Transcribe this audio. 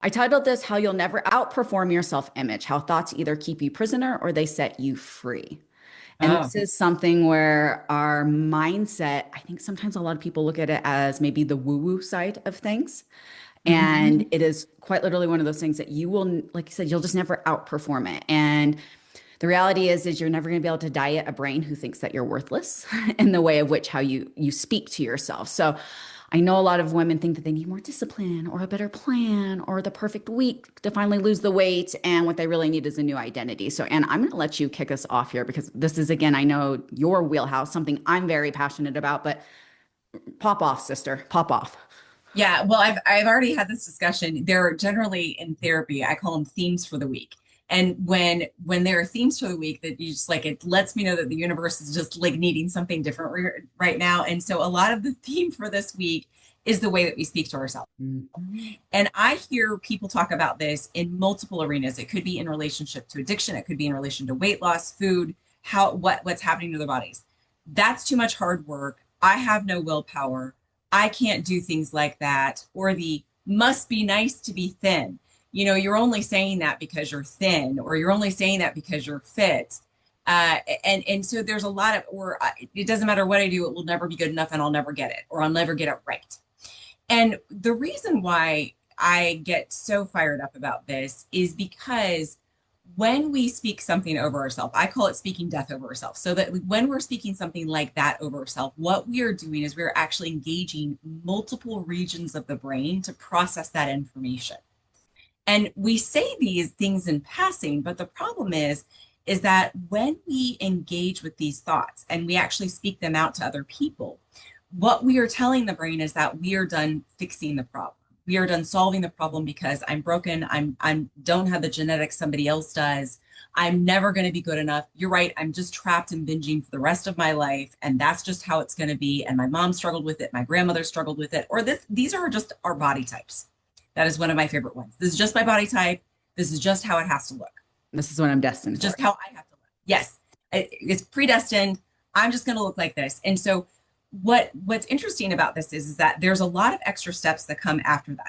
I titled this How You'll Never Outperform Your Self-Image, How Thoughts Either Keep You Prisoner or They Set You Free. And Oh. this is something where our mindset, I think sometimes a lot of people look at it as maybe the woo-woo side of things. And Mhm. it is quite literally one of those things that you will, like you said, you'll just never outperform it. And the reality is you're never going to be able to diet a brain who thinks that you're worthless in the way of which how you speak to yourself. So I know a lot of women think that they need more discipline or a better plan or the perfect week to finally lose the weight. And what they really need is a new identity. So, Anne, I'm going to let you kick us off here because this is, again, I know your wheelhouse, something I'm very passionate about, but pop off, sister, pop off. Yeah, well, I've already had this discussion. They're generally in therapy, I call them themes for the week. And when there are themes for the week that you just like, it lets me know that the universe is just like needing something different right now. And so a lot of the theme for this week is the way that we speak to ourselves. Mhm. And I hear people talk about this in multiple arenas. It could be in relationship to addiction, it could be in relation to weight loss, food, how what's happening to their bodies. That's too much hard work. I have no willpower. I can't do things like that. Or the must be nice to be thin. You know, you're only saying that because you're thin, or you're only saying that because you're fit. And so there's a lot of, it doesn't matter what I do, it will never be good enough and I'll never get it, or I'll never get it right. And the reason why I get so fired up about this is because when we speak something over ourselves, I call it speaking death over ourselves. So that when we're speaking something like that over ourselves, what we are doing is we're actually engaging multiple regions of the brain to process that information. And we say these things in passing, but the problem is that when we engage with these thoughts and we actually speak them out to other people, what we are telling the brain is that we are done fixing the problem. We are done solving the problem because I'm broken. I'm don't have the genetics somebody else does. I'm never going to be good enough. You're right. I'm just trapped in binging for the rest of my life, and that's just how it's going to be. And my mom struggled with it. My grandmother struggled with it. Or these are just our body types. That is one of my favorite ones. This is just my body type. This is just how it has to look. This is what I'm destined It's for. just how I have to look. Yes, it's predestined. I'm just going to look like this. And so what's interesting about this is that there's a lot of extra steps that come after that.